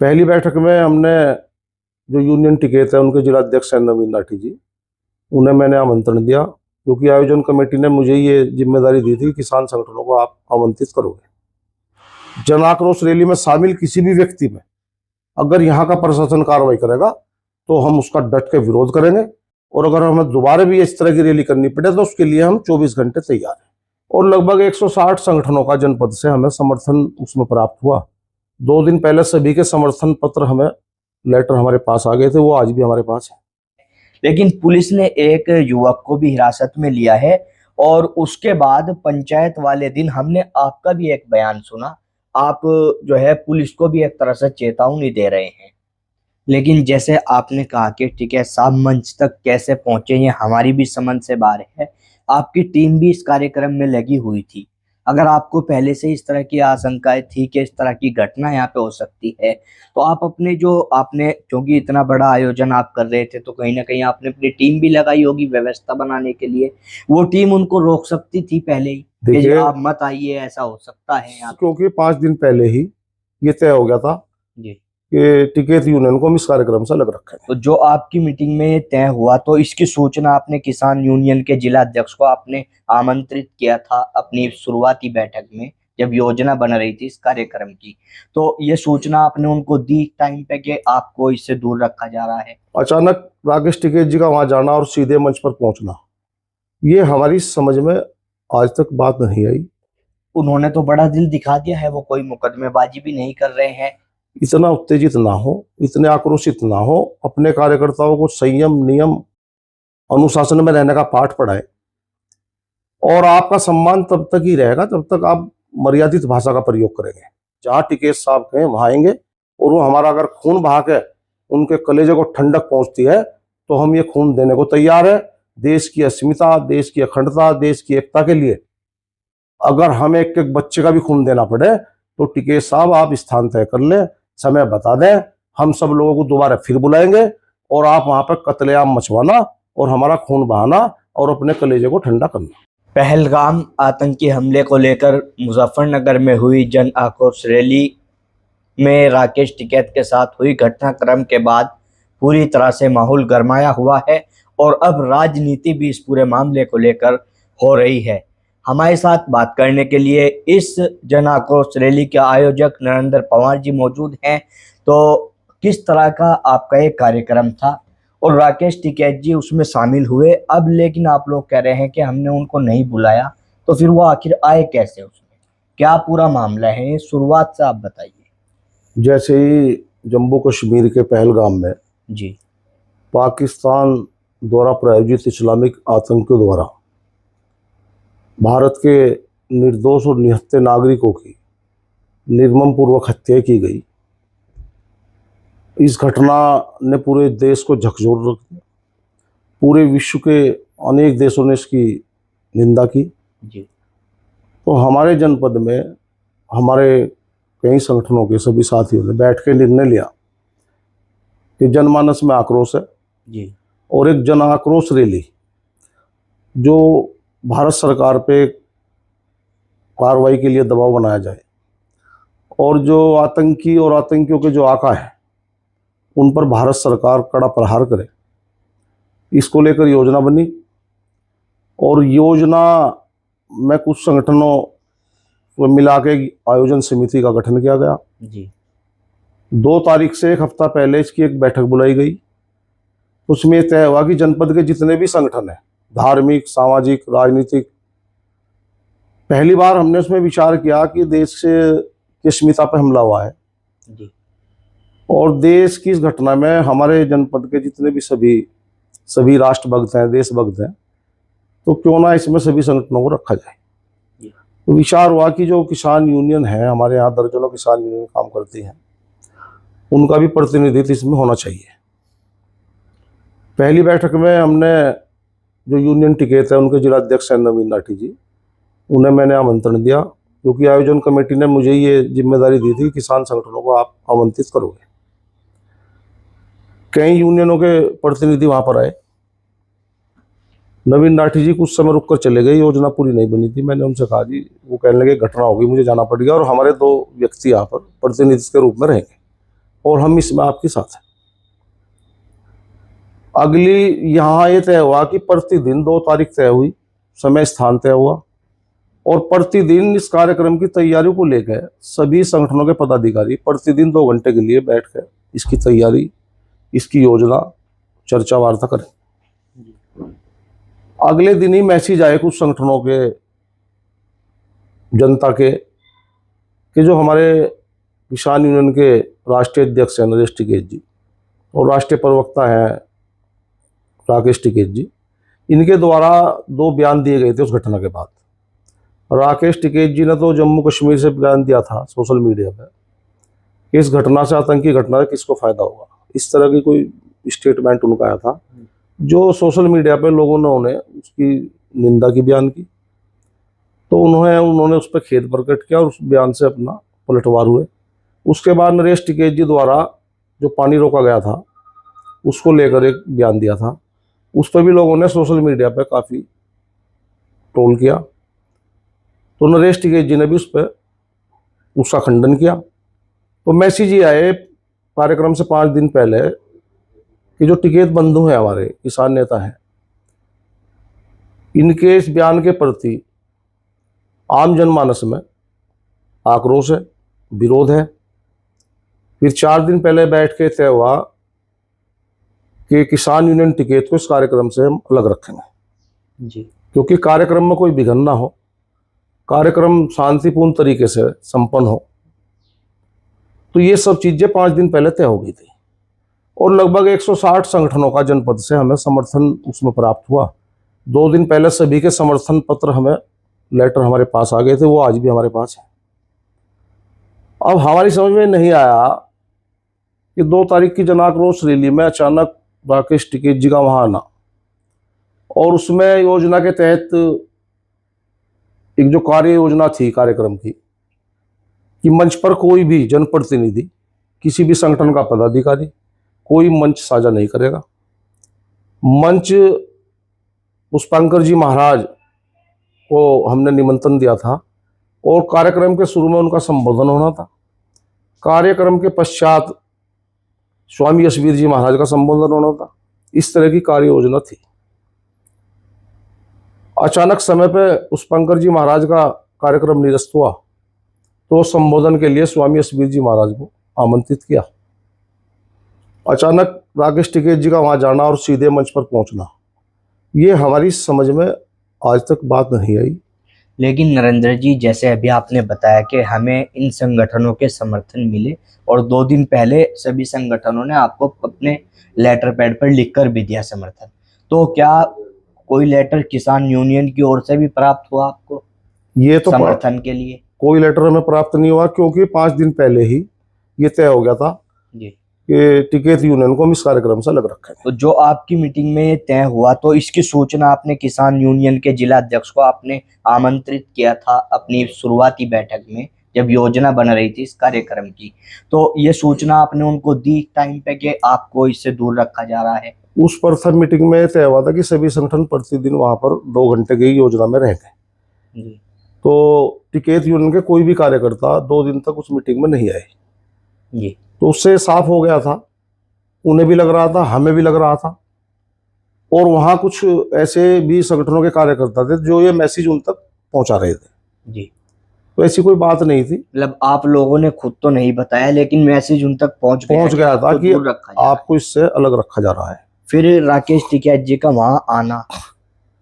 पहली बैठक में हमने जो यूनियन टिकट है उनके जिला अध्यक्ष हैं नवीन नाठी जी, उन्हें मैंने आमंत्रण दिया क्योंकि आयोजन कमेटी ने मुझे ये जिम्मेदारी दी थी कि किसान संगठनों को आप आमंत्रित करोगे। जन आक्रोश रैली में शामिल किसी भी व्यक्ति में अगर यहाँ का प्रशासन कार्रवाई करेगा तो हम उसका डट के विरोध करेंगे, और अगर हमें दोबारा भी इस तरह की रैली करनी पड़े तो उसके लिए हम 24 घंटे तैयार हैं। और लगभग 160 संगठनों का जनपद से हमें समर्थन उसमें प्राप्त हुआ। 2 दिन पहले सभी के समर्थन पत्र हमें लेटर हमारे पास आ गए थे, वो आज भी हमारे पास है। लेकिन पुलिस ने एक युवक को भी हिरासत में लिया है और उसके बाद पंचायत वाले दिन हमने आपका भी एक बयान सुना। आप जो है पुलिस को भी एक तरह से चेतावनी दे रहे हैं, लेकिन जैसे आपने कहा कि ठीक है साहब मंच तक कैसे पहुंचे ये हमारी भी समझ से बाहर है। आपकी टीम भी इस कार्यक्रम में लगी हुई थी। अगर आपको पहले से इस तरह की आशंकाएं थी कि इस तरह की घटना यहाँ पे हो सकती है, तो आप अपने जो आपने क्योंकि इतना बड़ा आयोजन आप कर रहे थे तो कहीं ना कहीं आपने अपनी टीम भी लगाई होगी व्यवस्था बनाने के लिए। वो टीम उनको रोक सकती थी पहले ही कि आप मत आइए, ऐसा हो सकता है यहाँ, क्योंकि 5 दिन पहले ही ये तय हो गया था जी कि टिकट यूनियन को हम इस कार्यक्रम से अलग रखें। तो जो आपकी मीटिंग में तय हुआ तो इसकी सूचना आपने किसान यूनियन के जिला अध्यक्ष को आपने आमंत्रित किया था अपनी शुरुआती बैठक में जब योजना बन रही थी इस कार्यक्रम की, तो ये सूचना आपने उनको दी टाइम पे कि आपको इससे दूर रखा जा रहा है? अचानक राकेश टिकैत जी का वहां जाना और सीधे मंच पर पहुंचना, ये हमारी समझ में आज तक बात नहीं आई। उन्होंने तो बड़ा दिल दिखा दिया है, वो कोई मुकदमेबाजी भी नहीं कर रहे हैं। इतना उत्तेजित ना हो, इतने आक्रोशित ना हो, अपने कार्यकर्ताओं को संयम नियम अनुशासन में रहने का पाठ पढ़ाए। और आपका सम्मान तब तक ही रहेगा जब तक आप मर्यादित भाषा का प्रयोग करेंगे। जहां टिकैत साहब कहें वहां आएंगे, और वो हमारा अगर खून बहा के उनके कलेजे को ठंडक पहुंचती है तो हम ये खून देने को तैयार है। देश की अस्मिता, देश की अखंडता, देश की एकता के लिए अगर हमें एक एक बच्चे का भी खून देना पड़े तो टिकैत साहब आप स्थान तय कर लें, समय बता दें, हम सब लोगों को दोबारा फिर बुलाएंगे और आप वहां पर कत्लेआम मचवाना और हमारा खून बहाना और अपने कलेजे को ठंडा करना। पहलगाम आतंकी हमले को लेकर मुजफ्फरनगर में हुई जन आक्रोश रैली में राकेश टिकैत के साथ हुई घटनाक्रम के बाद पूरी तरह से माहौल गरमाया हुआ है और अब राजनीति भी इस पूरे मामले को लेकर हो रही है। हमारे साथ बात करने के लिए इस जन आक्रोश रैली के आयोजक नरेंद्र पवार जी मौजूद हैं। तो किस तरह का आपका एक कार्यक्रम था और राकेश टिकैत जी उसमें शामिल हुए, अब लेकिन आप लोग कह रहे हैं कि हमने उनको नहीं बुलाया, तो फिर वो आखिर आए कैसे, उसमें क्या पूरा मामला है, शुरुआत से आप बताइए। जैसे ही जम्मू कश्मीर के पहलगाम में जी पाकिस्तान द्वारा प्रायोजित इस्लामिक आतंकियों द्वारा भारत के निर्दोष और निहत्थे नागरिकों की निर्मम पूर्वक हत्या की गई, इस घटना ने पूरे देश को झकझोर रख दिया। पूरे विश्व के अनेक देशों ने इसकी निंदा की। जी तो हमारे जनपद में हमारे कई संगठनों के सभी साथियों ने बैठ के निर्णय लिया कि जनमानस में आक्रोश है जी, और एक जन आक्रोश रैली जो भारत सरकार पे कार्रवाई के लिए दबाव बनाया जाए और जो आतंकी और आतंकियों के जो आका हैं उन पर भारत सरकार कड़ा प्रहार करे, इसको लेकर योजना बनी। और योजना में कुछ संगठनों को मिला के आयोजन समिति का गठन किया गया। जी 2 तारीख से 1 हफ्ता पहले इसकी एक बैठक बुलाई गई। उसमें तय हुआ कि जनपद के जितने भी संगठन हैं, धार्मिक, सामाजिक, राजनीतिक, पहली बार हमने उसमें विचार किया कि देश की अस्मिता पर हमला हुआ है जी, और देश की इस घटना में हमारे जनपद के जितने भी सभी राष्ट्रभक्त हैं, देशभक्त हैं, तो क्यों ना इसमें सभी संगठनों को रखा जाए। तो विचार हुआ कि जो किसान यूनियन है, हमारे यहाँ दर्जनों किसान यूनियन काम करती हैं, उनका भी प्रतिनिधित्व इसमें होना चाहिए। पहली बैठक में हमने जो यूनियन टिकैत है उनके जिला अध्यक्ष हैं नवीन नाठी जी, उन्हें मैंने आमंत्रण दिया क्योंकि आयोजन कमेटी ने मुझे ये जिम्मेदारी दी थी कि किसान संगठनों को आप आमंत्रित करोगे। कई यूनियनों के प्रतिनिधि वहां पर आए। नवीन नाठी जी कुछ समय रुककर चले गए, योजना पूरी नहीं बनी थी। मैंने उनसे कहा जी, वो कहने लगे घटना होगी, मुझे जाना पड़ गया और हमारे 2 व्यक्ति यहाँ पर प्रतिनिधि के रूप में रहेंगे। और हम इसमें आपके साथ हैं। अगली यहाँ ये तय हुआ कि प्रतिदिन 2 तारीख तय हुई, समय स्थान तय हुआ, और प्रतिदिन इस कार्यक्रम की तैयारी को लेकर सभी संगठनों के पदाधिकारी प्रतिदिन 2 घंटे के लिए बैठकर इसकी तैयारी, इसकी योजना, चर्चा वार्ता करें। अगले दिन ही मैसेज आए कुछ संगठनों के, जनता के, कि जो हमारे किसान यूनियन के राष्ट्रीय अध्यक्ष हैं नरेश टिकैत जी और राष्ट्रीय प्रवक्ता हैं राकेश टिकैत जी, इनके द्वारा 2 बयान दिए गए थे उस घटना के बाद। राकेश टिकैत जी ने तो जम्मू कश्मीर से बयान दिया था सोशल मीडिया पर कि इस घटना से, आतंकी घटना से किसको फायदा होगा, इस तरह की कोई स्टेटमेंट उनका आया था, जो सोशल मीडिया पे लोगों ने उन्हें उसकी निंदा की बयान की। तो उन्होंने उस पर खेद प्रकट किया और उस बयान से अपना पलटवार हुए। उसके बाद नरेश टिकैत जी द्वारा जो पानी रोका गया था उसको लेकर एक बयान दिया था, उस पर भी लोगों ने सोशल मीडिया पर काफ़ी ट्रोल किया। तो नरेश टिकैत जी ने भी उस पर उसका खंडन किया। तो मैसेज ये आए कार्यक्रम से 5 दिन पहले कि जो टिकैत बंधु हैं, हमारे किसान नेता हैं, इनके इस बयान के प्रति आम जनमानस में आक्रोश है, विरोध है। फिर 4 दिन पहले बैठ के तय हुआ कि किसान यूनियन टिकैत को इस कार्यक्रम से हम अलग रखेंगे जी, क्योंकि कार्यक्रम में कोई विघ्न ना हो, कार्यक्रम शांतिपूर्ण तरीके से संपन्न हो। तो ये सब चीज़ें 5 दिन पहले तय हो गई थी और लगभग 160 संगठनों का जनपद से हमें समर्थन उसमें प्राप्त हुआ। 2 दिन पहले सभी के समर्थन पत्र, हमें लेटर हमारे पास आ गए थे, वो आज भी हमारे पास है। अब हमारी समझ में नहीं आया कि 2 तारीख की जन आक्रोश रैली में अचानक राकेश टिकैत जी का वहाँ आना, और उसमें योजना के तहत एक जो कार्य योजना थी कार्यक्रम की कि मंच पर कोई भी जनप्रतिनिधि, किसी भी संगठन का पदाधिकारी कोई मंच साझा नहीं करेगा। मंच पुष्पांकर जी महाराज को हमने निमंत्रण दिया था और कार्यक्रम के शुरू में उनका संबोधन होना था। कार्यक्रम के पश्चात स्वामी यशवीर जी महाराज का संबोधन होना था। इस तरह की कार्य योजना थी। अचानक समय पे पुष्पांकर जी महाराज का कार्यक्रम निरस्त हुआ तो संबोधन के लिए स्वामी यशवीर जी महाराज को आमंत्रित किया। अचानक राकेश टिकैत जी का वहाँ जाना और सीधे मंच पर पहुँचना, ये हमारी समझ में आज तक बात नहीं आई। लेकिन नरेंद्र जी, जैसे अभी आपने बताया कि हमें इन संगठनों के समर्थन मिले और 2 दिन पहले सभी संगठनों ने आपको अपने लेटर पैड पर लिखकर भी दिया समर्थन, तो क्या कोई लेटर किसान यूनियन की ओर से भी प्राप्त हुआ आपको ये तो समर्थन के लिए? कोई लेटर हमें प्राप्त नहीं हुआ क्योंकि 5 दिन पहले ही ये तय हो गया था जी कि टिकैत यूनियन को हम इस कार्यक्रम से अलग रखेंगे। तो जो आपकी मीटिंग में ये तय हुआ, तो इसकी सूचना आपने किसान यूनियन के जिला अध्यक्ष को आपने आमंत्रित किया था अपनी शुरुआती बैठक में जब योजना बन रही थी इस कार्यक्रम की, तो ये सूचना आपने उनको दी टाइम पे कि आपको इससे दूर रखा जा रहा है? उस प्रथम मीटिंग में तय हुआ था कि सभी संगठन प्रतिदिन वहां पर 2 घंटे की योजना में रहेंगे। जी तो टिकैत यूनियन के कोई भी कार्यकर्ता 2 दिन तक उस मीटिंग में नहीं आए। जी तो उससे साफ हो गया था, उन्हें भी लग रहा था, हमें भी लग रहा था, और वहाँ कुछ ऐसे भी संगठनों के कार्यकर्ता थे जो ये मैसेज उन तक पहुँचा रहे थे। जी तो ऐसी कोई बात नहीं थी। मतलब आप लोगों ने खुद तो नहीं बताया लेकिन मैसेज उन तक पहुंच गया था कि दूर रखा जा रहा है। आपको इससे अलग रखा जा रहा है। फिर राकेश टिकैत जी का वहां आना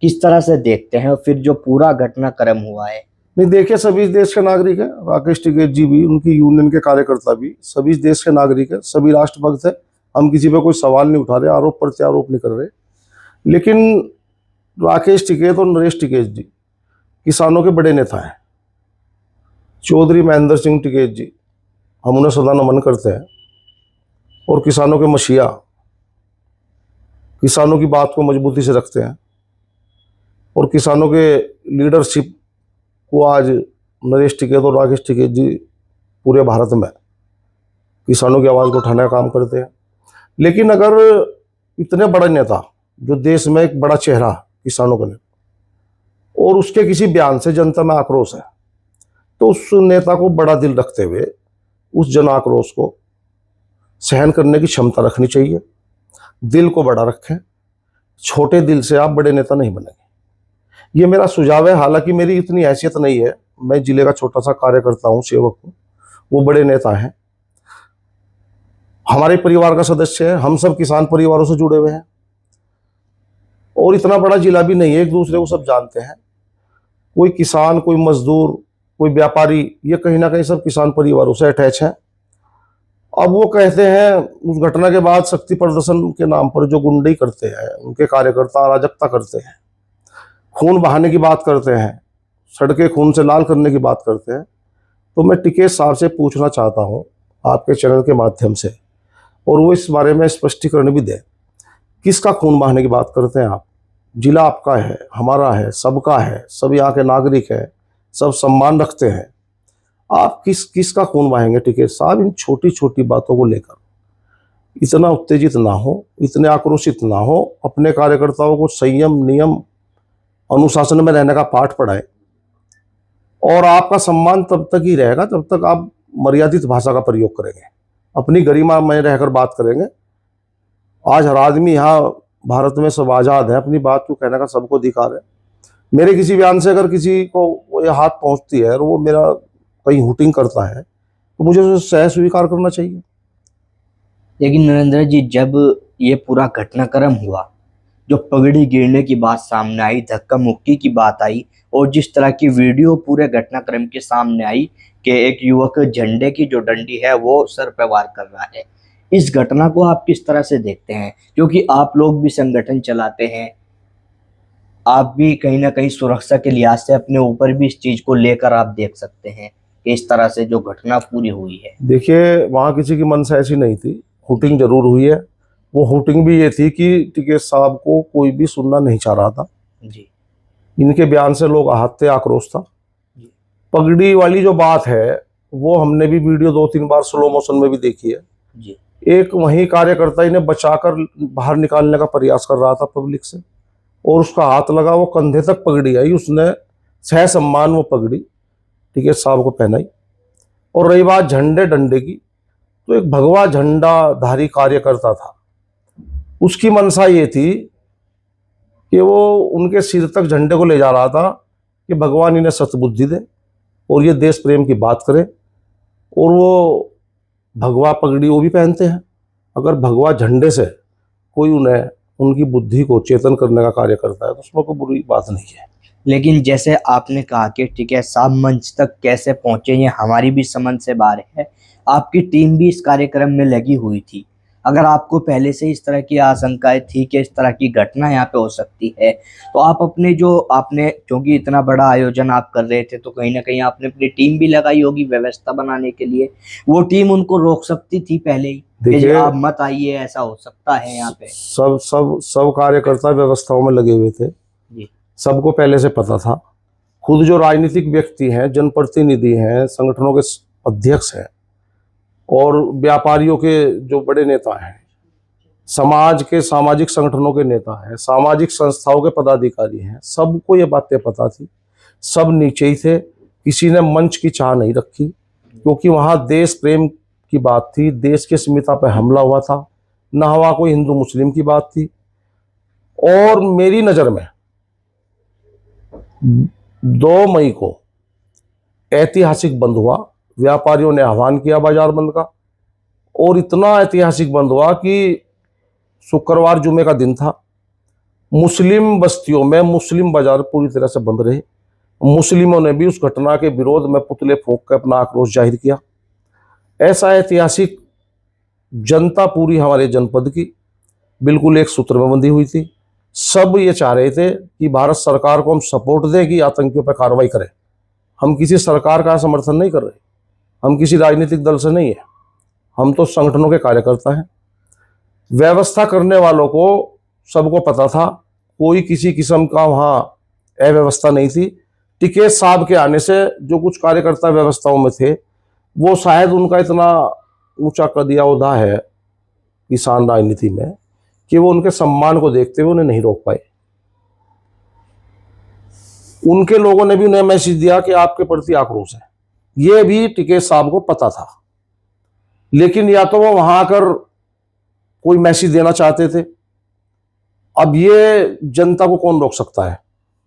किस तरह से देखते हैं, और फिर जो पूरा घटनाक्रम हुआ है? नहीं, देखिए, सभी इस देश के नागरिक हैं, राकेश टिकैत जी भी, उनकी यूनियन के कार्यकर्ता भी, सभी इस देश के नागरिक हैं, सभी राष्ट्रभक्त हैं। हम किसी पे कोई सवाल नहीं उठा रहे, आरोप प्रत्यारोप नहीं कर रहे। लेकिन राकेश टिकैत और नरेश टिकैत जी किसानों के बड़े नेता हैं। चौधरी महेंद्र सिंह टिकैत जी, हम उन्हें सदा नमन करते हैं, और किसानों के मसीहा, किसानों की बात को मजबूती से रखते हैं, और किसानों के लीडरशिप को आज नरेश टिकैत और राकेश टिकैत जी पूरे भारत में किसानों की आवाज़ को उठाने का काम करते हैं। लेकिन अगर इतने बड़े नेता, जो देश में एक बड़ा चेहरा किसानों का नेता, और उसके किसी बयान से जनता में आक्रोश है, तो उस नेता को बड़ा दिल रखते हुए उस जन आक्रोश को सहन करने की क्षमता रखनी चाहिए, दिल को बड़ा रखें। छोटे दिल से आप बड़े नेता नहीं बनेंगे, ये मेरा सुझाव है। हालांकि मेरी इतनी हैसियत नहीं है, मैं जिले का छोटा सा कार्यकर्ता हूँ, सेवक हूँ, वो बड़े नेता हैं, हमारे परिवार का सदस्य है, हम सब किसान परिवारों से जुड़े हुए हैं और इतना बड़ा जिला भी नहीं है, एक दूसरे को सब जानते हैं। कोई किसान, कोई मजदूर, कोई व्यापारी, ये कहीं ना कहीं सब किसान परिवारों से अटैच हैं। अब वो कहते हैं उस घटना के बाद शक्ति प्रदर्शन के नाम पर जो गुंडई करते हैं, उनके कार्यकर्ता अराजकता करते हैं, खून बहाने की बात करते हैं, सड़कें खून से लाल करने की बात करते हैं, तो मैं टिकेत साहब से पूछना चाहता हूं आपके चैनल के माध्यम से, और वो इस बारे में स्पष्टीकरण भी दें, किसका खून बहाने की बात करते हैं आप? जिला आपका है, हमारा है, सबका है, सब यहाँ के नागरिक है, सब सम्मान रखते हैं, आप किसका खून बहाएंगे? टिकेत साहब, इन छोटी छोटी बातों को लेकर इतना उत्तेजित ना हो, इतने आक्रोशित ना हो, अपने कार्यकर्ताओं को संयम, नियम, अनुशासन में रहने का पाठ पढ़ाएं। और आपका सम्मान तब तक ही रहेगा जब तक आप मर्यादित भाषा का प्रयोग करेंगे, अपनी गरिमा में रहकर बात करेंगे। आज हर आदमी यहाँ भारत में सब आज़ाद है, अपनी बात को कहने का सबको अधिकार है। मेरे किसी बयान से अगर किसी को ये हाथ पहुँचती है और वो मेरा कहीं हुटिंग करता है, तो मुझे उसे सह स्वीकार करना चाहिए। लेकिन नरेंद्र जी, जब ये पूरा घटनाक्रम हुआ, जो पगड़ी गिरने की बात सामने आई, धक्का मुक्की की बात आई, और जिस तरह की वीडियो पूरे घटनाक्रम के सामने आई कि एक युवक झंडे की जो डंडी है वो सर पे वार कर रहा है, इस घटना को आप किस तरह से देखते हैं? क्योंकि आप लोग भी संगठन चलाते हैं, आप भी कहीं ना कहीं सुरक्षा के लिहाज से अपने ऊपर भी इस चीज को लेकर आप देख सकते हैं कि इस तरह से जो घटना पूरी हुई है। देखिए, वहाँ किसी की मनसा ऐसी नहीं थी, हुटिंग जरूर हुई है। वो हुटिंग भी ये थी कि टिकेत साहब को कोई भी सुनना नहीं चाह रहा था जी इनके बयान से, लोग आहत थे, आक्रोश था। जी पगड़ी वाली जो बात है वो हमने भी वीडियो 2-3 बार स्लो मोशन में भी देखी है। जी एक वही कार्यकर्ता इन्हें बचाकर बाहर निकालने का प्रयास कर रहा था पब्लिक से, और उसका हाथ लगा, वो कंधे तक पगड़ी आई, उसने सह सम्मान वो पगड़ी टिकेत साहब को पहनाई। और रही बात झंडे डंडे की, तो एक भगवा झंडाधारी कार्यकर्ता था, उसकी मनसा ये थी कि वो उनके सिर तक झंडे को ले जा रहा था कि भगवान इन्हें सतबुद्धि दे और ये देश प्रेम की बात करे। और वो भगवा पगड़ी वो भी पहनते हैं। अगर भगवा झंडे से कोई उन्हें उनकी बुद्धि को चेतन करने का कार्य करता है तो उसमें कोई बुरी बात नहीं है। लेकिन जैसे आपने कहा कि ठीक है, साहब मंच तक कैसे पहुंचे ये हमारी भी समझ से बाहर है। आपकी टीम भी इस कार्यक्रम में लगी हुई थी। अगर आपको पहले से इस तरह की आशंकाएं थी कि इस तरह की घटना यहाँ पे हो सकती है, तो आप अपने जो आपने, क्योंकि इतना बड़ा आयोजन आप कर रहे थे, तो कहीं ना कहीं आपने अपनी टीम भी लगाई होगी व्यवस्था बनाने के लिए। वो टीम उनको रोक सकती थी पहले ही कि देखिए, आप मत आइए, ऐसा हो सकता है यहाँ पे। सब कार्यकर्ता व्यवस्थाओं में लगे हुए थे, जी सबको पहले से पता था। खुद जो राजनीतिक व्यक्ति हैं, जनप्रतिनिधि हैं, संगठनों के अध्यक्ष हैं और व्यापारियों के जो बड़े नेता हैं, समाज के सामाजिक संगठनों के नेता हैं, सामाजिक संस्थाओं के पदाधिकारी हैं, सबको ये बातें पता थी। सब नीचे ही थे, किसी ने मंच की चाह नहीं रखी, क्योंकि वहाँ देश प्रेम की बात थी, देश की अस्मिता पर हमला हुआ था, न वहाँ कोई हिंदू मुस्लिम की बात थी। और मेरी नज़र में 2 मई को ऐतिहासिक बंद हुआ, व्यापारियों ने आह्वान किया बाजार बंद का, और इतना ऐतिहासिक बंद हुआ कि शुक्रवार जुमे का दिन था, मुस्लिम बस्तियों में मुस्लिम बाजार पूरी तरह से बंद रहे। मुस्लिमों ने भी उस घटना के विरोध में पुतले फूंक कर अपना आक्रोश जाहिर किया। ऐसा ऐतिहासिक जनता पूरी हमारे जनपद की बिल्कुल एक सूत्र में बंधी हुई थी। सब ये चाह रहे थे कि भारत सरकार को हम सपोर्ट दें कि आतंकियों पर कार्रवाई करें। हम किसी सरकार का समर्थन नहीं कर रहे, हम किसी राजनीतिक दल से नहीं है, हम तो संगठनों के कार्यकर्ता हैं। व्यवस्था करने वालों को सबको पता था, कोई किसी किस्म का वहाँ अव्यवस्था नहीं थी। टिकेत साहब के आने से जो कुछ कार्यकर्ता व्यवस्थाओं में थे, वो शायद उनका इतना ऊंचा कद या ओहदा है किसान राजनीति में कि वो उनके सम्मान को देखते हुए उन्हें नहीं रोक पाए। उनके लोगों ने भी उन्हें मैसेज दिया कि आपके प्रति आक्रोश है, ये भी टिकेत साहब को पता था। लेकिन या तो वो वहां आकर कोई मैसेज देना चाहते थे। अब ये जनता को कौन रोक सकता है?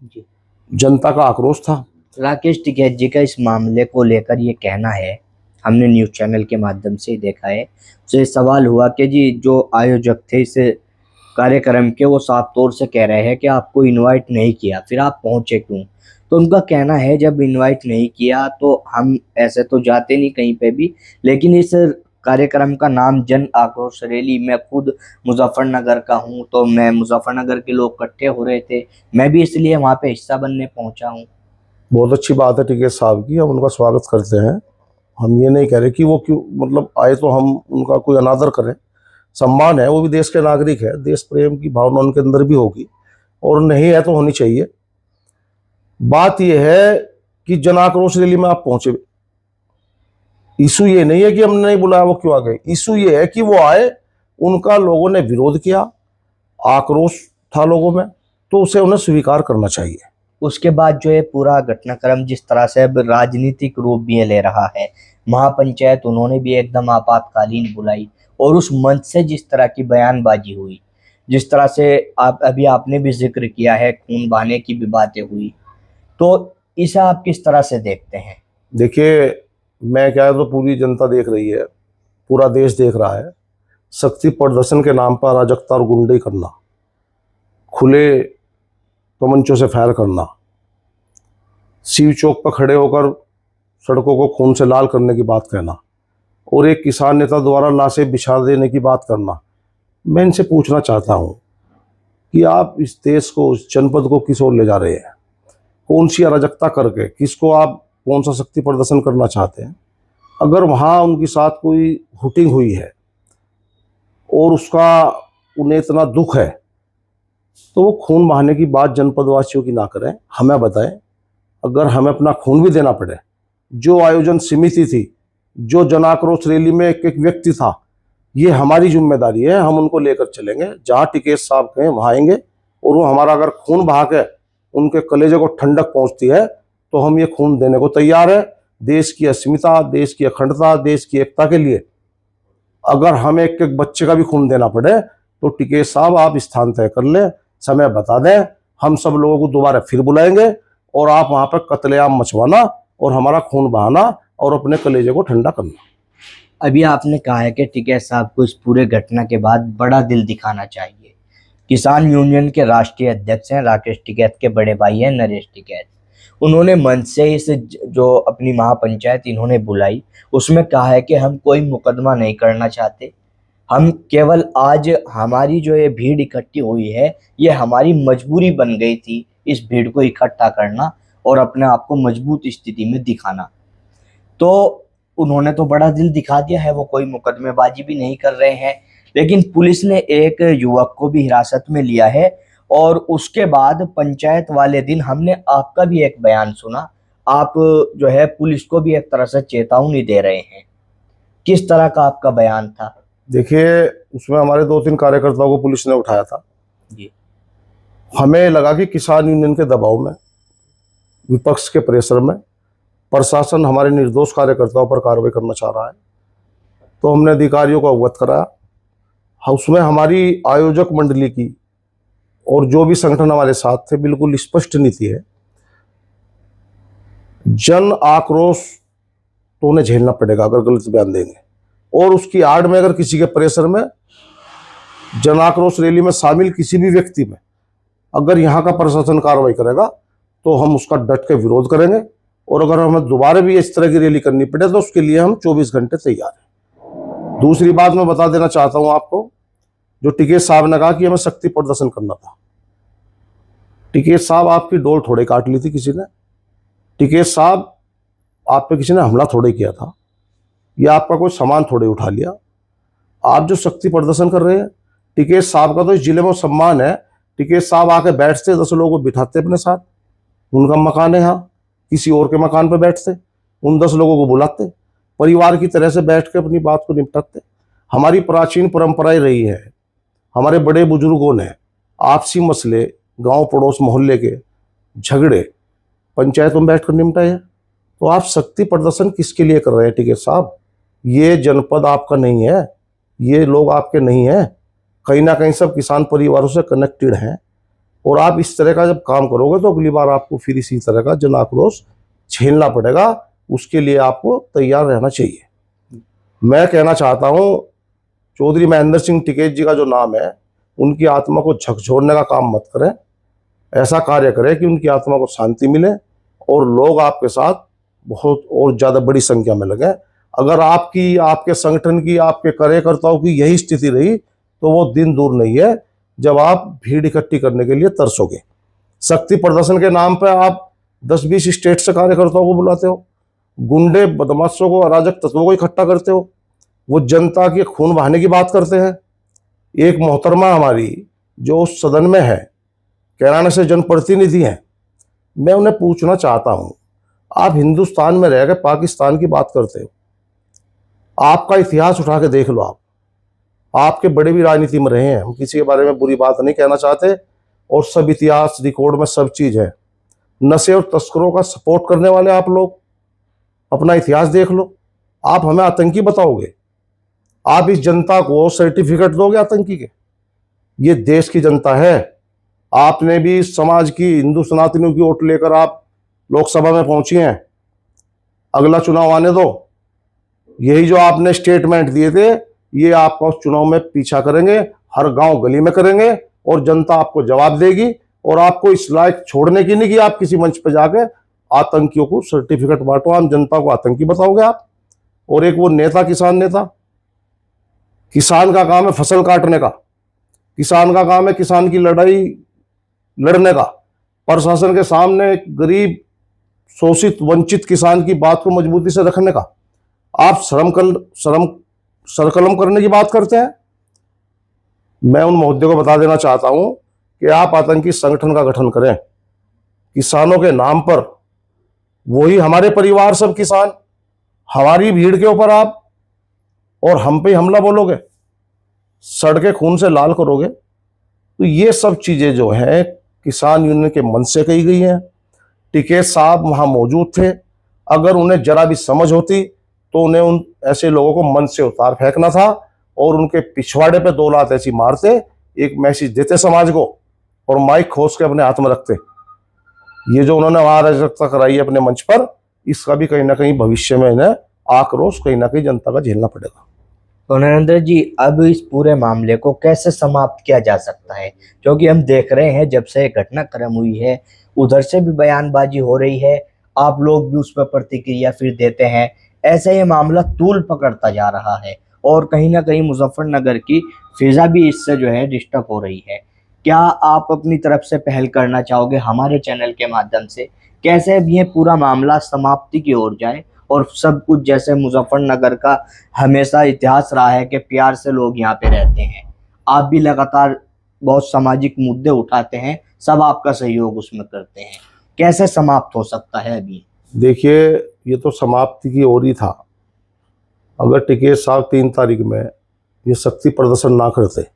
जी। जनता का आक्रोश था। राकेश टिकैत जी का इस मामले को लेकर ये कहना है, हमने न्यूज़ चैनल के माध्यम से देखा है, तो सवाल हुआ कि जी जो आयोजक थे इस कार्यक्रम के, वो साफ तौर से कह रहे हैं कि आपको इनवाइट नहीं किया, फिर आप पहुंचे क्यों? तो उनका कहना है जब इनवाइट नहीं किया तो हम ऐसे तो जाते नहीं कहीं पे भी, लेकिन इस कार्यक्रम का नाम जन आक्रोश रैली, मैं खुद मुजफ्फरनगर का हूँ, तो मैं मुजफ्फरनगर के लोग इकट्ठे हो रहे थे, मैं भी इसलिए वहाँ पे हिस्सा बनने पहुंचा हूँ। बहुत अच्छी बात है टिकैत साहब की, हम उनका स्वागत करते हैं। हम ये नहीं कह रहे कि वो क्यों मतलब आए तो हम उनका कोई अनादर करें। सम्मान है, वो भी देश के नागरिक है, देश प्रेम की भावना उनके अंदर भी होगी और नहीं है तो होनी चाहिए। बात यह है कि जन आक्रोश रैली में आप पहुंचे, इशू ये नहीं है कि हमने नहीं बुलाया वो क्यों आ गए, इशू ये है कि वो आए, उनका लोगों ने विरोध किया, आक्रोश था लोगों में, तो उसे उन्हें स्वीकार करना चाहिए। उसके बाद जो है पूरा घटनाक्रम जिस तरह से अब राजनीतिक रूप भी ले रहा है, महापंचायत उन्होंने भी एकदम आपातकालीन बुलाई और उस मंच से जिस तरह की बयानबाजी हुई, जिस तरह से आपने भी जिक्र किया है, खून बहाने की भी बातें हुई, तो इसे आप किस तरह से देखते हैं? देखिए, मैं क्या है तो पूरी जनता देख रही है, पूरा देश देख रहा है। शक्ति प्रदर्शन के नाम पर अराजकता और गुंडे करना, खुले तमंचों से फायर करना, शिव चौक पर खड़े होकर सड़कों को खून से लाल करने की बात कहना और एक किसान नेता द्वारा लाशें बिछा देने की बात करना, मैं इनसे पूछना चाहता हूं कि आप इस देश को, इस जनपद को किस ओर ले जा रहे हैं? कौन सी अराजकता करके किसको आप कौन सा शक्ति प्रदर्शन करना चाहते हैं? अगर वहाँ उनके साथ कोई हुटिंग हुई है और उसका उन्हें इतना दुख है, तो वो खून बहाने की बात जनपद वासियों की ना करें, हमें बताएं। अगर हमें अपना खून भी देना पड़े, जो आयोजन समिति थी, जो जन आक्रोश रैली में एक एक व्यक्ति था, ये हमारी जिम्मेदारी है, हम उनको लेकर चलेंगे। जहाँ टिकैत साहब कहें वहाँ आएंगे और वो हमारा अगर खून बहा के उनके कलेजे को ठंडक पहुँचती है तो हम ये खून देने को तैयार है। देश की अस्मिता, देश की अखंडता, देश की एकता के लिए अगर हमें एक एक बच्चे का भी खून देना पड़े तो टिकैत साहब आप स्थान तय कर लें, समय बता दें, हम सब लोगों को दोबारा फिर बुलाएंगे और आप वहाँ पर कत्लेआम मचवाना और हमारा खून बहाना और अपने कलेजे को ठंडा करना। अभी आपने कहा है कि टिकैत साहब को इस पूरे घटना के बाद बड़ा दिल दिखाना चाहिए। किसान यूनियन के राष्ट्रीय अध्यक्ष हैं राकेश टिकैत के बड़े भाई हैं नरेश टिकैत। उन्होंने मंच से इस जो अपनी महापंचायत इन्होंने बुलाई, उसमें कहा है कि हम कोई मुकदमा नहीं करना चाहते, हम केवल आज हमारी जो ये भीड़ इकट्ठी हुई है, ये हमारी मजबूरी बन गई थी इस भीड़ को इकट्ठा करना और अपने आप को मजबूत स्थिति में दिखाना। तो उन्होंने तो बड़ा दिल दिखा दिया है, वो कोई मुकदमेबाजी भी नहीं कर रहे हैं, लेकिन पुलिस ने एक युवक को भी हिरासत में लिया है और उसके बाद पंचायत वाले दिन हमने आपका भी एक बयान सुना, आप जो है पुलिस को भी एक तरह से चेतावनी दे रहे हैं, किस तरह का आपका बयान था? देखिए, उसमें हमारे 2-3 कार्यकर्ताओं को पुलिस ने उठाया था जी। हमें लगा कि किसान यूनियन के दबाव में, विपक्ष के प्रेशर में प्रशासन हमारे निर्दोष कार्यकर्ताओं पर कार्रवाई करना चाह रहा है, तो हमने अधिकारियों को अवगत कराया। उसमें हमारी आयोजक मंडली की और जो भी संगठन हमारे साथ थे, बिल्कुल स्पष्ट नीति है, जन आक्रोश तो उन्हें झेलना पड़ेगा अगर गलत बयान देंगे, और उसकी आड़ में अगर किसी के प्रेशर में जन आक्रोश रैली में शामिल किसी भी व्यक्ति में अगर यहाँ का प्रशासन कार्रवाई करेगा तो हम उसका डट के विरोध करेंगे, और अगर हमें दोबारा भी इस तरह की रैली करनी पड़े तो उसके लिए हम 24 घंटे तैयार हैं। दूसरी बात मैं बता देना चाहता हूं आपको, जो टिकैत साहब ने कहा कि हमें शक्ति प्रदर्शन करना था, टिकैत साहब आपकी डोल थोड़े काट ली थी किसी ने, टिकैत साहब आप पे किसी ने हमला थोड़े किया था, या आपका कोई सामान थोड़े उठा लिया। आप जो शक्ति प्रदर्शन कर रहे हैं, टिकैत साहब का तो इस जिले में सम्मान है, टिकैत साहब आके बैठते, 10 लोगों को बिठाते अपने साथ, उनका मकान है यहाँ, किसी और के मकान पर बैठते, उन 10 लोगों को बुलाते, परिवार की तरह से बैठ के अपनी बात को निपटाते। हमारी प्राचीन परंपराएं रही है, हमारे बड़े बुजुर्गों ने आपसी मसले, गांव पड़ोस मोहल्ले के झगड़े पंचायतों में बैठकर निपटाए हैं। तो आप शक्ति प्रदर्शन किसके लिए कर रहे हैं टिकैत साहब? ये जनपद आपका नहीं है, ये लोग आपके नहीं हैं, कहीं ना कहीं सब किसान परिवारों से कनेक्टेड हैं। और आप इस तरह का जब काम करोगे तो अगली बार आपको फिर इसी तरह का जन आक्रोश झेलना पड़ेगा। उसके लिए आपको तैयार रहना चाहिए। मैं कहना चाहता हूँ, चौधरी महेंद्र सिंह टिकैत जी का जो नाम है, उनकी आत्मा को झकझोरने का काम मत करें। ऐसा कार्य करें कि उनकी आत्मा को शांति मिले और लोग आपके साथ बहुत और ज़्यादा बड़ी संख्या में लगे। अगर आपकी, आपके संगठन की, आपके कार्यकर्ताओं की यही स्थिति रही तो वो दिन दूर नहीं है जब आप भीड़ इकट्ठी करने के लिए तरसोगे। शक्ति प्रदर्शन के नाम पर आप 10-20 स्टेट से कार्यकर्ताओं को बुलाते हो, गुंडे बदमाशों को, अराजक तत्वों को इकट्ठा करते हो, वो जनता के खून बहाने की बात करते हैं। एक मोहतरमा हमारी जो उस सदन में है, कैराना से जनप्रतिनिधि हैं, मैं उन्हें पूछना चाहता हूं, आप हिंदुस्तान में रह के पाकिस्तान की बात करते हो? आपका इतिहास उठा के देख लो। आपके बड़े भी राजनीति में रहे हैं, हम किसी के बारे में बुरी बात नहीं कहना चाहते, और सब इतिहास रिकॉर्ड में सब चीज है। नशे और तस्करों का सपोर्ट करने वाले आप लोग, अपना इतिहास देख लो। आप हमें आतंकी बताओगे? आप इस जनता को सर्टिफिकेट दोगे आतंकी के? ये देश की जनता है। आपने भी इस समाज की, हिंदू सनातनियों की वोट लेकर आप लोकसभा में पहुंची हैं। अगला चुनाव आने दो, यही जो आपने स्टेटमेंट दिए थे, ये आपका उस चुनाव में पीछा करेंगे, हर गांव गली में करेंगे, और जनता आपको जवाब देगी। और आपको इस लायक छोड़ने की नहीं कि आप किसी मंच पर जाके आतंकियों को सर्टिफिकेट बांटो। आम जनता को आतंकी बताओगे आप? और एक वो नेता, किसान नेता, किसान का काम है फसल काटने का, किसान का काम है किसान की लड़ाई लड़ने का, प्रशासन के सामने गरीब, शोषित, वंचित किसान की बात को मजबूती से रखने का। आप सरकलम करने की बात करते हैं। मैं उन महोदय को बता देना चाहता हूं कि आप आतंकी संगठन का गठन करें किसानों के नाम पर। वही हमारे परिवार, सब किसान, हमारी भीड़ के ऊपर आप और हम पे हमला बोलोगे, सड़कें खून से लाल करोगे। तो ये सब चीजें जो है किसान यूनियन के मन से कही गई हैं। टिकैत साहब वहां मौजूद थे, अगर उन्हें जरा भी समझ होती तो उन्हें उन ऐसे लोगों को मन से उतार फेंकना था और उनके पिछवाड़े पे 2 लात ऐसी मारते, एक मैसेज देते समाज को, और माइक खोस के अपने हाथ में रखते। ये जो उन्होंने वहां अराजकता कराई है अपने मंच पर, इसका भी कहीं ना कहीं भविष्य में इन्हें आक्रोश कहीं ना कहीं जनता का झेलना पड़ेगा। तो नरेंद्र जी, अब इस पूरे मामले को कैसे समाप्त किया जा सकता है? क्योंकि हम देख रहे हैं जब से घटनाक्रम हुई है, उधर से भी बयानबाजी हो रही है, आप लोग भी उस पर प्रतिक्रिया फिर देते हैं, ऐसे ये मामला तूल पकड़ता जा रहा है और कहीं ना कहीं मुजफ्फरनगर की फिजा भी इससे जो है डिस्टर्ब हो रही है। क्या आप अपनी तरफ से पहल करना चाहोगे हमारे चैनल के माध्यम से, कैसे भी ये पूरा मामला समाप्ति की ओर जाए और सब कुछ जैसे मुजफ्फरनगर का हमेशा इतिहास रहा है कि प्यार से लोग यहाँ पे रहते हैं, आप भी लगातार बहुत सामाजिक मुद्दे उठाते हैं, सब आपका सहयोग उसमें करते हैं, कैसे समाप्त हो सकता है अभी? देखिए, ये तो समाप्ति की ओर ही था। अगर टिकैत साहब 3 तारीख में ये शक्ति प्रदर्शन ना करते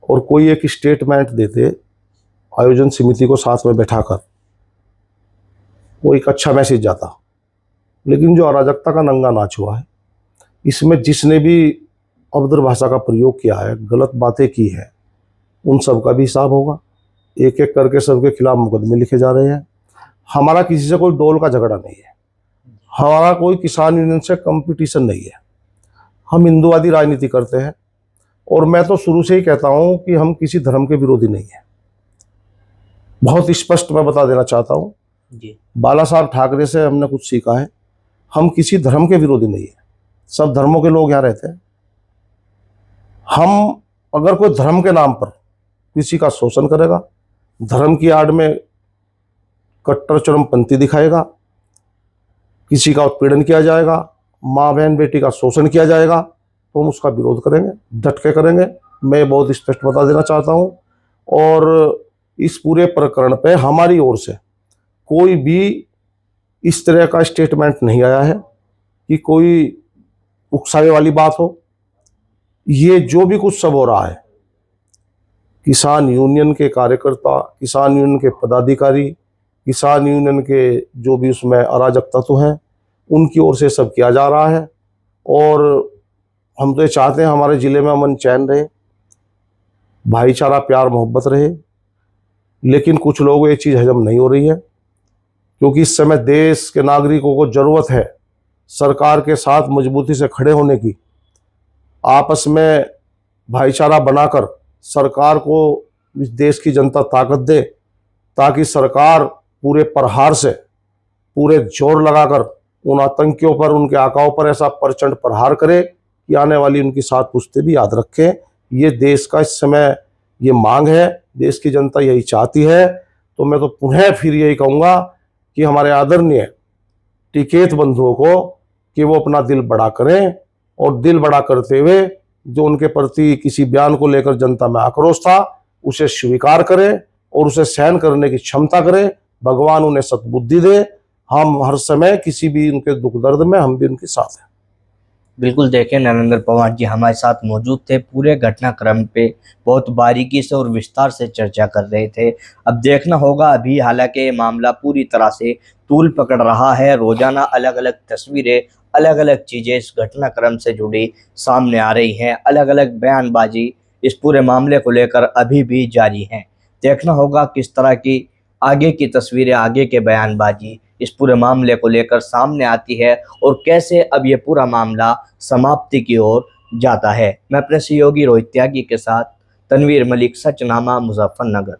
और कोई एक स्टेटमेंट देते आयोजन समिति को साथ में बैठाकर, वो एक अच्छा मैसेज जाता। लेकिन जो अराजकता का नंगा नाच हुआ है, इसमें जिसने भी अभद्र भाषा का प्रयोग किया है, गलत बातें की है, उन सब का भी हिसाब होगा। एक एक करके सबके खिलाफ मुकदमे लिखे जा रहे हैं। हमारा किसी से कोई डोल का झगड़ा नहीं है, हमारा कोई किसान यूनियन से कंपटीशन नहीं है। हम हिंदुवादी राजनीति करते हैं और मैं तो शुरू से ही कहता हूं कि हम किसी धर्म के विरोधी नहीं है। बहुत स्पष्ट मैं बता देना चाहता हूं जी। बाला साहब ठाकरे से हमने कुछ सीखा है, हम किसी धर्म के विरोधी नहीं है। सब धर्मों के लोग यहाँ रहते हैं। हम अगर कोई धर्म के नाम पर किसी का शोषण करेगा, धर्म की आड़ में कट्टर चरमपंथी दिखाएगा, किसी का उत्पीड़न किया जाएगा, माँ बहन बेटी का शोषण किया जाएगा, तो हम उसका विरोध करेंगे, डट के करेंगे। मैं बहुत स्पष्ट बता देना चाहता हूँ। और इस पूरे प्रकरण पे हमारी ओर से कोई भी इस तरह का स्टेटमेंट नहीं आया है कि कोई उकसावे वाली बात हो। ये जो भी कुछ सब हो रहा है, किसान यूनियन के कार्यकर्ता, किसान यूनियन के पदाधिकारी, किसान यूनियन के जो भी उसमें अराजक तत्व हैं, उनकी ओर से सब किया जा रहा है। और हम तो ये चाहते हैं हमारे ज़िले में अमन चैन रहे, भाईचारा प्यार मोहब्बत रहे। लेकिन कुछ लोगों को ये चीज़ हजम नहीं हो रही है, क्योंकि इस समय देश के नागरिकों को ज़रूरत है सरकार के साथ मजबूती से खड़े होने की, आपस में भाईचारा बनाकर सरकार को इस देश की जनता ताकत दे, ताकि सरकार पूरे प्रहार से, पूरे जोर लगाकर उन आतंकियों पर, उनके आकाओं पर ऐसा प्रचंड प्रहार करे कि आने वाली उनकी 7 पुश्तें भी याद रखें। ये देश का इस समय ये मांग है, देश की जनता यही चाहती है। तो मैं तो पुनः फिर यही कहूँगा कि हमारे आदरणीय टिकैत बंधुओं को कि वो अपना दिल बड़ा करें, और दिल बड़ा करते हुए जो उनके प्रति किसी बयान को लेकर जनता में आक्रोश था उसे स्वीकार करें और उसे सहन करने की क्षमता करें। भगवान उन्हें सद्बुद्धि दे। हम हर समय किसी भी उनके दुख दर्द में हम भी उनके साथ हैं। बिल्कुल, देखें नरेंद्र पवार जी हमारे साथ मौजूद थे, पूरे घटनाक्रम पे बहुत बारीकी से और विस्तार से चर्चा कर रहे थे। अब देखना होगा, अभी हालांकि ये मामला पूरी तरह से तूल पकड़ रहा है, रोजाना अलग अलग तस्वीरें, अलग अलग चीज़ें इस घटनाक्रम से जुड़ी सामने आ रही हैं, अलग अलग बयानबाजी इस पूरे मामले को लेकर अभी भी जारी हैं। देखना होगा किस तरह की आगे की तस्वीरें, आगे के बयानबाजी इस पूरे मामले को लेकर सामने आती है और कैसे अब ये पूरा मामला समाप्ति की ओर जाता है। मैं अपने सहयोगी रोहित त्यागी के साथ तनवीर मलिक, सचनामा, मुजफ्फरनगर।